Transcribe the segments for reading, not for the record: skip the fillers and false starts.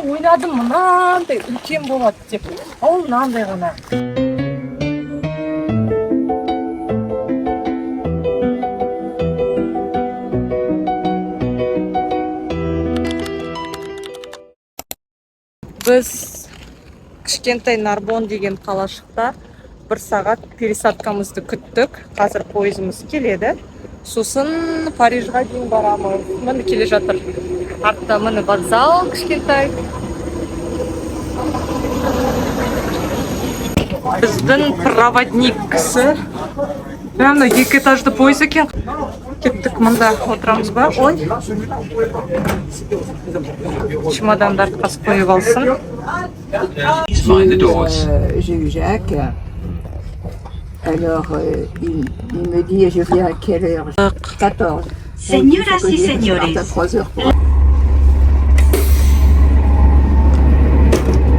ойладым мынандай үлкен болады деп. Ол мынандай ғана. Біз кішкентай Нарбон деген қалашықта 1 сағат пересадкамызды күттік. Қазір пойызымыз келеді. Сосын Парижға дейін барамыз. Міне келе жатыр. Артта міне вокзал кішкентай. Біздің проводник кісі. Прямо 2 этажды пойыз екен. Кеттік, мында отырамыз ба? Ой. Чемодандарды қасып қойып алсын. J'ai eu Jacques. Alors, il me dit, je viens à quelle heure? 14. Señoras y señores. 3 heures.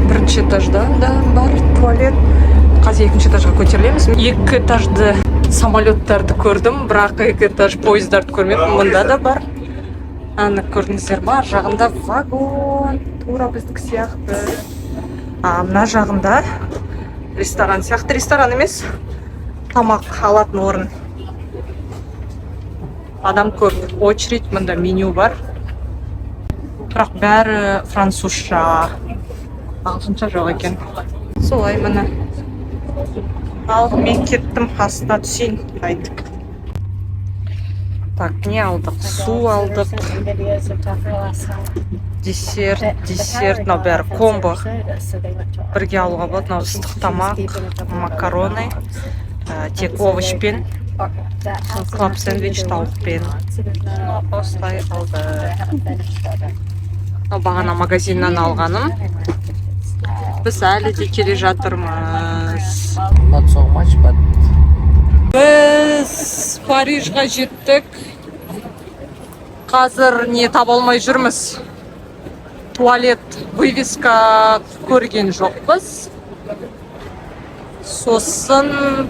Бірінші этажда да бар туалет. Қазір 2-ші этажға көтерілеміз. 2 этажды самолеттарды көрдім, бірақ 2 этаж пойыздарды көрмедім. Мұнда да бар. Аны көрдіңіздер ма? Жағында вагон, тура біздік сияқты. Мына жағында ресторан сияқты. Ресторан емес, тамақ алатын орын. Адам көп, очередь, мұнда меню бар. Бірақ бәрі французша, ағылшынша жоқ екен. Солай міне. Ал мен кеттім, астына түсейін. Қайдық. Так, не алдық? Су алдық. Десерт, мынау бәрі комбо. Бірге алуға болады. Мынау ыстық тамақ, макароны, тек овощпен, клаб сэндвич тауықпен. Осылай алды. Бағана магазиннен алғаным. Біз әлі де келе жатырмыз. Not so much, but... Біз Парижға жеттік. Қазір не таба алмай жүрміз. Туалет вывеска көрген жоқпыз. Сосын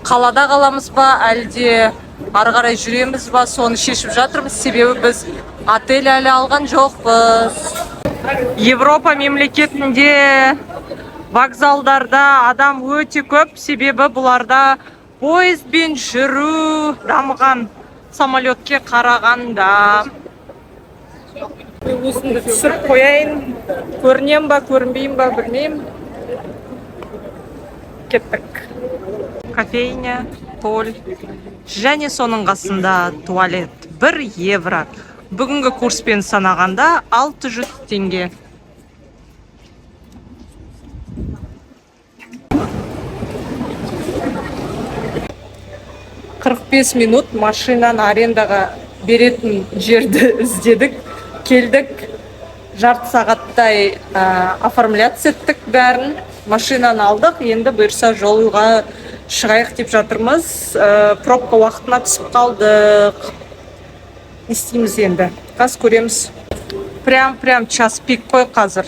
қалада қаламыз ба, әлде ары қарай жүреміз ба, соны шешіп жатырмыз. Себебі біз отель әлі алған жоқпыз. Европа мемлекетінде вокзалдарда адам өте көп, себебі бұларда пойызбен жүру дамыған самолетке қарағанда. Осында түсіріп қояйын. Көрінем ба, көрінбейм ба, білмеймін. Кеттік. Кофейня, толь. Және соның қасында туалет. 1 евро. Бүгінгі курспен санағанда 600 теңге. «45 минут машинаны арендаға беретін жерді іздедік. Келдік, жарты сағаттай оформляция еттік бәрін. Машинаны алдық, енді бұйырса жолға шығайық деп жатырмыз. Пробка уақытына түсіп қалдық. Не істейміз енді? Қазір көреміз. Прям час пик қой қазір.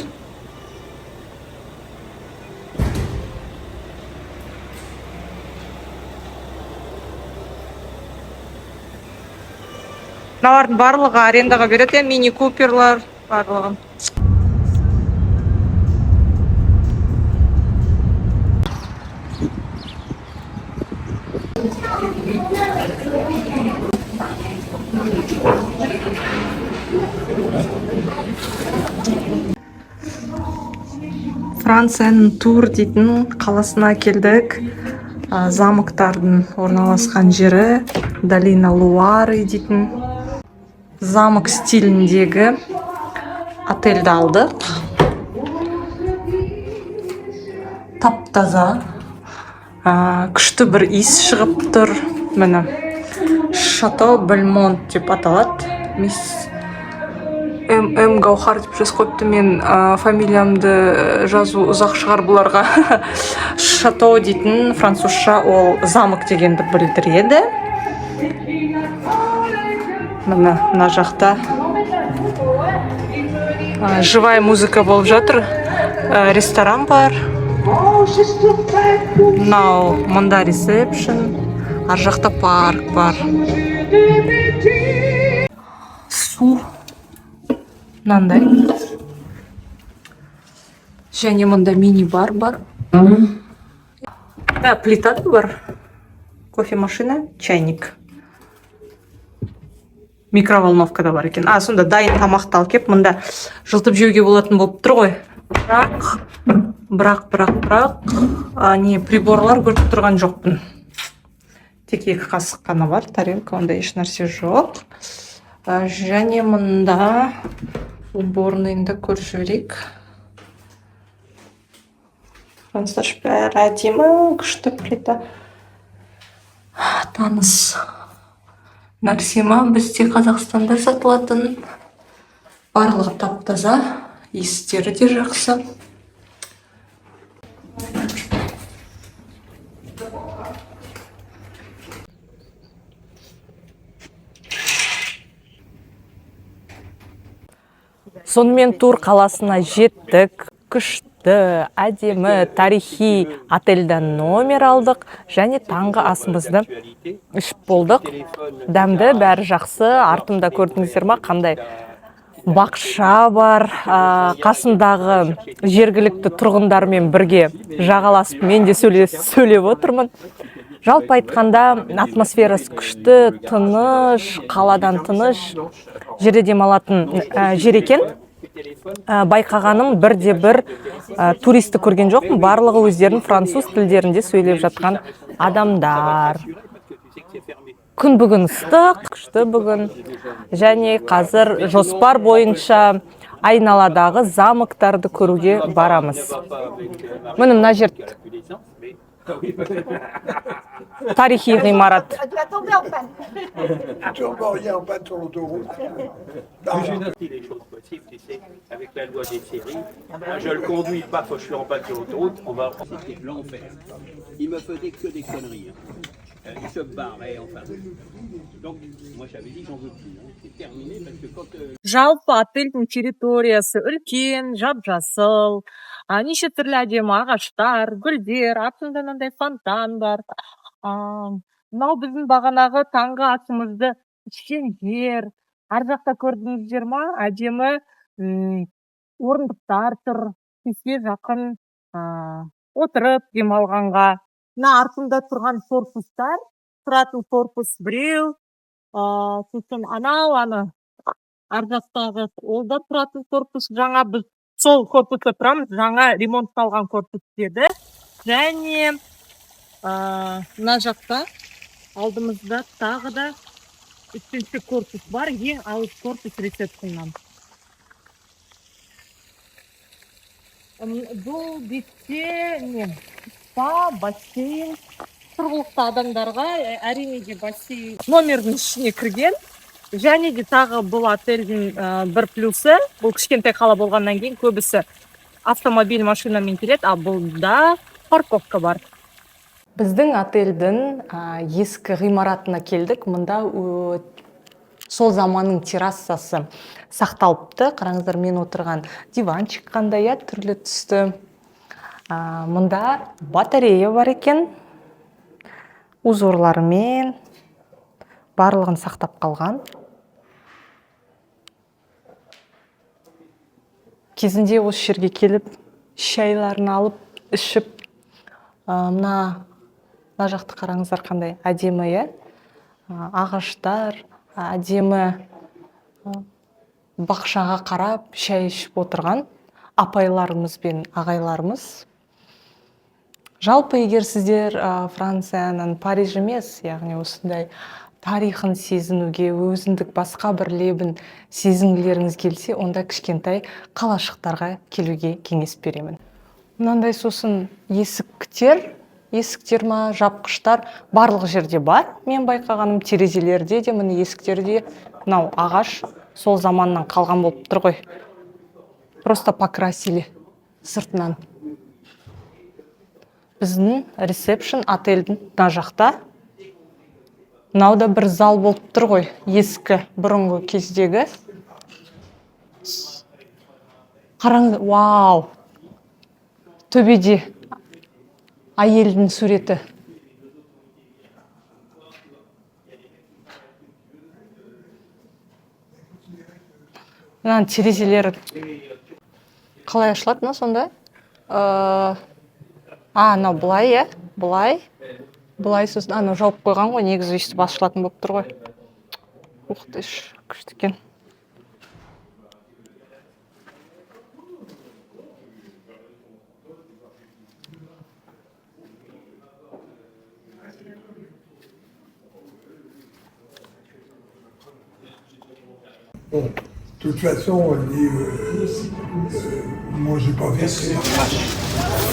Мыналардың барлығы арендаға береді, мини куперлар барлығы. Францияның Тур дейтін қаласына келдік. Замоктардың орналасқан жері, Долина Луары дейтін замок стиліндегі отельді алдық. Тап-таза, күшті бір иіс шығып тұр. Міне, Шато Бельмонт деп аталады. М. Гаухар деп жазып қойыпты. Мен фамилиямды жазу ұзақ шығар бұларға. Шато дейтін французша ол замок дегенді білдіреді. Мына жақта живая музыка болып жатыр. Ресторан бар. Мынау мұнда ресепшн. Ар жақта парк бар. Су. Мынандай. Және мында мини-бар бар. Плита да бар. Кофемашина, чайник. Микроволновка да бар екен. Сонда дайын тамақты алып кеп, мында жылтып жеуге болатын болып тұр ғой. Бірақ, не приборлар көріп тұрған жоқпын. Тек 2 қасық қана бар, тарелка, онда еш нәрсе жоқ. Және мында уборныйында көріп жіберейік. Францтар бәрі әдемі, күшті плита. Таныс нәрсе ма, бізде Қазақстанда сатылатын. Барлығы тап-таза, иістері де жақсы. Сонымен Тур қаласына жеттік. Күшті, әдемі, тарихи отельден номер алдық, және таңғы асымызды ішіп болдық. Дәмді, бәрі жақсы. Артымда көрдіңіздер ма, қандай бақша бар. Қасындағы жергілікті тұрғындармен бірге жағаласып, мен де сөйлеп отырмын. Жалпы айтқанда атмосферасы күшті, тыныш, қаладан тыныш, жерде демалатын жер екен. Байқағаным бірде-бір туристі көрген жоқпын. Барлығы өздерінің француз тілдерінде сөйлеп жатқан адамдар. Күн бүгін ыстық, күшті бүгін. Және қазір жоспар бойынша айналадағы замоктарды көруге барамыз. Міне мына жер тарихи ғимарат. Avec la loi des séries, je le conduis pas quand je suis en bas de l'autoroute, on va c'était l'enfer. Il me faisait que des conneries. Il se barrait, enfin. Donc, moi j'avais dit j'en veux plus. C'est terminé parce que quand... Жалпы отельдің территориясы үлкен, жап-жасыл, неше түрлі әдемі ағаштар, гүлдер, артында мынандай фонтан бар. Мынау біздің бағанағы таңғы асымызды ішкен жер. Ар жақта көрдіңіздер ма? Әдемі орындықтар тұр. Кешке жақын отырып демалғанға. Мына артында тұрған корпустар, тұратын корпус біреу, сосын анау ар жақтағы олда тұратын корпус, жаңа біз сол корпуста тұрамыз, жаңа ремонтталған корпус деді. Және мына жақта алдымызда тағы да 3-ші корпус бар, ең алыс корпус ресепшннан. Бұл бетте спа, бассейн, тұрғылықты адамдарға әрине де бассейн номердің ішіне кірген. Және де тағы бұл отельдің бір плюсы, бұл кішкентай қала болғаннан кейін көбісі автомобиль машинамен келеді, а бұлда парковка бар. Біздің отельдің ескі ғимаратына келдік. Мұнда сол заманның террасасы сақталыпты. Қараңыздар, мен отырған диванчик қандай, түрлі түсті. Мұнда батарея бар екен. Узорларымен барлығын сақтап қалған. Кезінде осы жерге келіп, шайларын алып, ішіп, мына жақты қараңыздар қандай әдемі, ағаштар, әдемі бақшаға қарап, шай ішіп отырған апайларымыз бен ағайларымыз. Жалпы егер сіздер Францияның Париж емес, яғни осындай тарихын сезінуге, өзіндік басқа бір лебін сезінгілеріңіз келсе, онда кішкентай қалашықтарға келуге кеңес беремін. Мынандай сосын есіктер ма, жапқыштар барлық жерде бар. Мен байқағаным, терезелерде де, міне есіктерде мынау ағаш сол заманнан қалған болып тұр ғой. Просто покрасили сыртынан. Біздің ресепшн отельдің мына жақта. Мынау да бір зал болып тұр ғой, ескі бұрынғы кездегі. Қараңыз, вау! Төбеде әйелдің суреті. Мынаның терезелері қалай ашылады, сонда? Анау былай, иә? Былай сосын анау жауып қойған ғой, негізі өйстіп ашылатын болып тұр ғой. Ух ты ж, күшті екен. Bon, de toute façon, moi j'ai pas fait.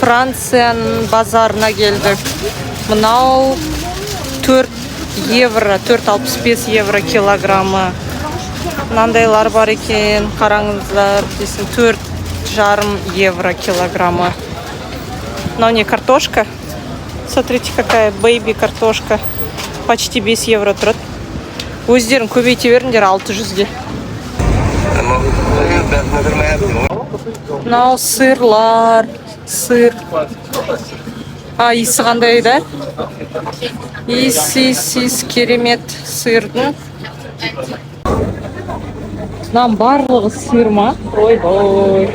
Францияның базарына келдік. Мынау 4 евро, 4,65 евро килограммы. Мынандайлар бар екен, қараңыздар, десін 4,5 евро килограммы. Мынау не картошка? Смотрите, какая бэйби картошка. Почти 5 евро тұрады. Өздерін көбейте беріңдер 600-ге. Мынау сырлар, сыр. Иісі қандай да? Иіс, керемет сырдың. Мынам барлығы сыр ма? Ой-бой.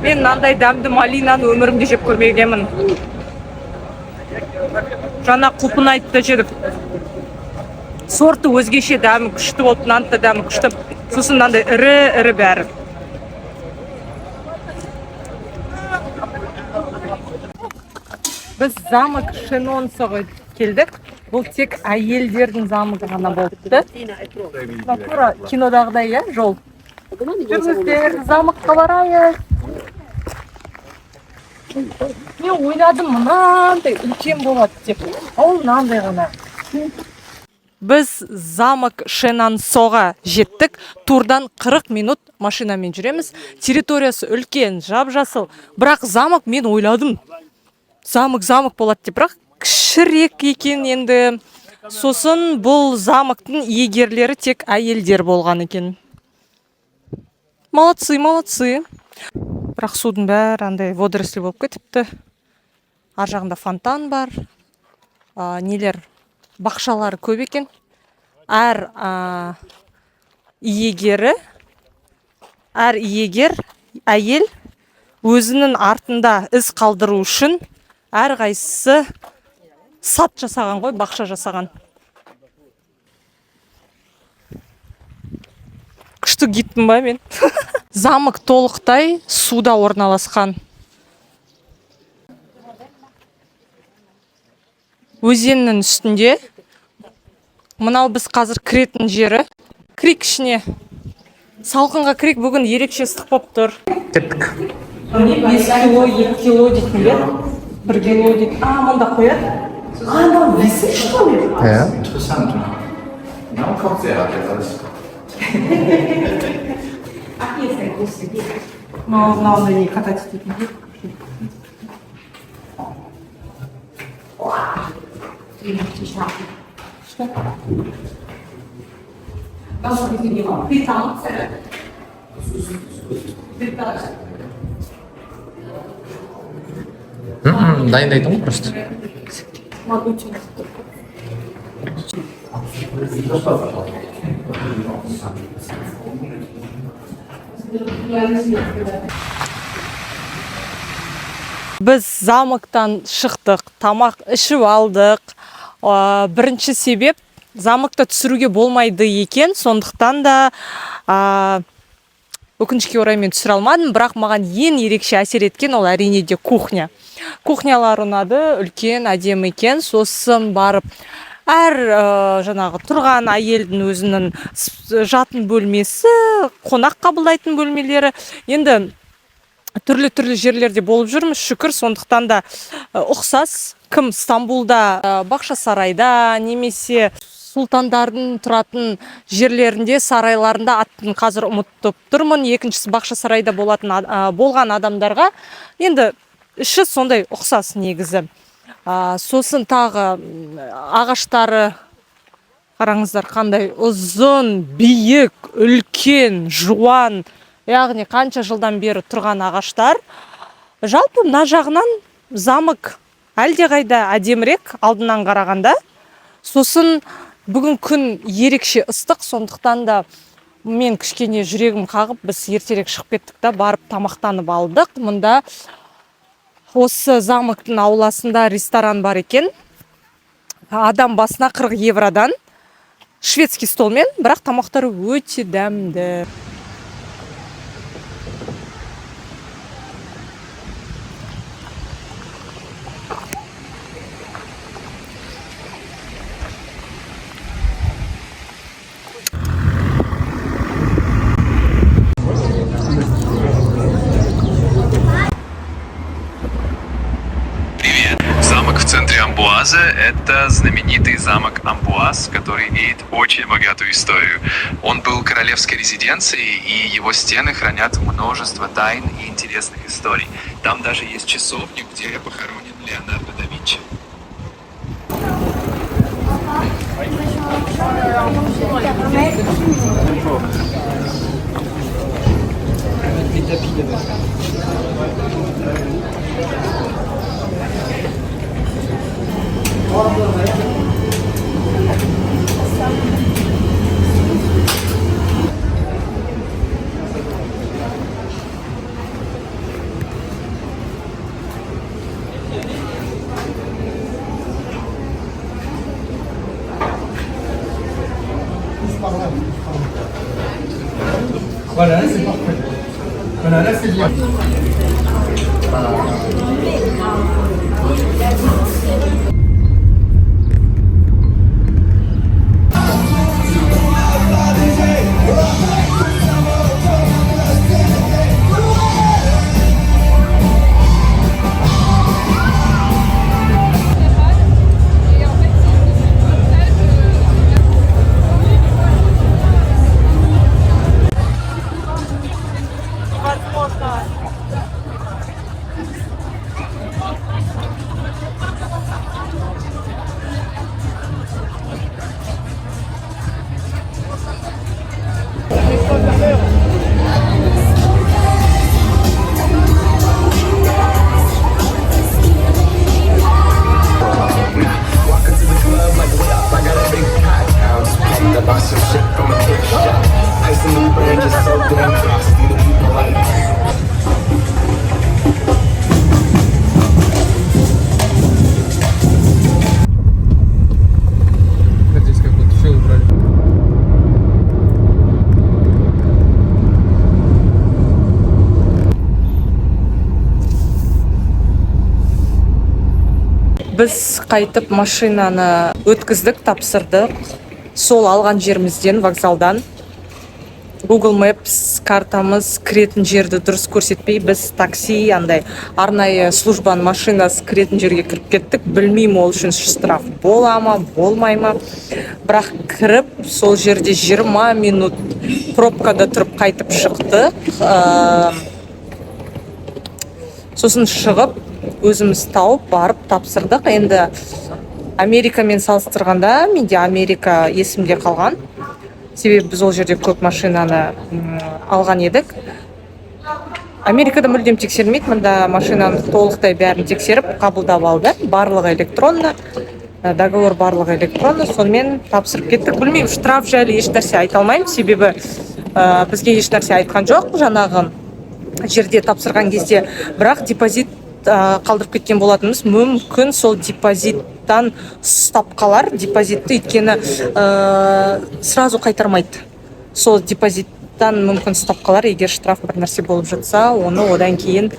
Мен мынандай дәмді малинаны өмірімде жеп көрмегенмін. Жаңа құлпын айтты жедік. Сорты өзгеше, дәмі күшті болды, мынаны да дәмі күшті. Сосын мынандай ірі бәрі. Біз замок Шенонсоға келдік. Бұл тек әйелдердің замығы ғана болыпты. Тура кинодағыдай, иә, жол. Жүріңіздер, замыққа барайық. Мен ойладым, мынандай үлкен болады деп. Ол мынандай ғана. Біз замок Шенонсоға жеттік. Турдан 40 минут машинамен жүреміз. Территориясы үлкен, жап-жасыл. Бірақ замок мен ойладым. Замок болады деп, бірақ кішірек екен енді. Сосын бұл замоктың иегерлері тек әйелдер болған екен. Молодцы. Бірақ судың бәрі андай водоросли болып кетіпті. Ар жағында фонтан бар. Нелер, бақшалары көп екен. Әр иегер әйел өзінің артында із қалдыру үшін әр қайсысы сат жасаған ғой, бақша жасаған. Күшті кеттім ба мен? Замок толықтай суда орналасқан. Өзеннің үстінде. Мынау біз қазір кіретін жері. Крик ішіне. Салқынға крик бүгін ерекше ыстық болып тұр. 5 кило, 2 кило дейтін бе? 1 кило дейтін. Мында қояды. Мынау весит, что ли? Interessant. Ja, kommt sehr alles. Мынау не катать дейтін бе? Дайындайтын ғой просто. Біз замоктан шықтық, тамақ ішіп алдық. Бірінші себеп замокта түсіруге болмайды екен, сондықтан да өкінішке орай мен түсіре алмадым, бірақ маған ең ерекше әсер еткен ол әрине де кухня. Кухнялар ұнады, үлкен, әдемі екен, сосын барып әр жаңағы тұрған әйелдің өзінің жатын бөлмесі, қонақ қабылдайтын бөлмелері. Енді түрлі жерлерде болып жүрміз, шүкір, сондықтан да ұқсас. Кім Стамбулда, Бақша сарайда, немесе сұлтандардың тұратын жерлерінде, сарайларында атын қазір ұмытып тұрмын. Екіншісі Бақша сарайда болған адамдарға енді іші сондай ұқсас негізі. Сосын тағы ағаштары, қараңыздар, қандай ұзын, биік, үлкен, жуан, яғни қанша жылдан бері тұрған ағаштар. Жалпы мына жағынан замок әлде қайда әдемірек алдынан қарағанда. Сосын Бүгін күн ерекше ыстық, сондықтан да мен кішкене жүрегім қағып, біз ертерек шығып кеттік та барып тамақтанып алдық. Мұнда осы замоктың ауласында ресторан бар екен. Адам басына 40 евродан шведский столмен, бірақ тамақтары өте дәмді. Замок в центре Амбуаза – это знаменитый замок Амбуаз, который имеет очень богатую историю. Он был королевской резиденцией, и его стены хранят множество тайн и интересных историй. Там даже есть часовня, где похоронен Леонардо да Винчи. Voilà, là c'est parfait. Voilà, là c'est bien. Біз қайтып машинаны өткіздік, тапсырдық. Сол алған жерімізден, вокзалдан. Google Maps картамыз кіретін жерді дұрыс көрсетпей, біз такси, андай арнайы службаның машинасы кіретін жерге кіріп кеттік. Білмеймін, ол үшін штраф бола ма, болмай ма. Бірақ кіріп, сол жерде 20 минут пробкада тұрып қайтып шықтық. Сосын шығып, өзіміз тауып, барып тапсырдық. Енді Америкамен салыстырғанда, менде Америка есімде қалған. Себебі біз ол жерде көп машинаны алған едік. Америкада мүлдем тексермейді, мұнда машинаны толықтай бәрін тексеріп, қабылдап алды. Барлығы электронды, договор барлығы электронды, сонымен тапсырып кеттік. Білмеймін, штраф жайлы еш нәрсе айта алмаймын, себебі бізге еш нәрсе айтқан жоқ жаңағы жерде тапсырған кезде, бірақ депозит қалдырып кеткен болатынымыз, мүмкін сол депозиттан ұстап қалар, депозитті өйткені сразу қайтармайды. Сол депозиттан мүмкін ұстап қалар, егер штраф бір нәрсе болып жатса, оны одан кейін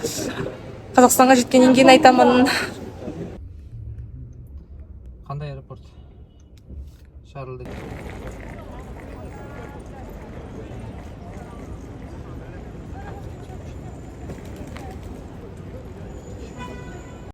Қазақстанға жеткеннен кейін айтамын. Қандай аэропорт? Шарльде.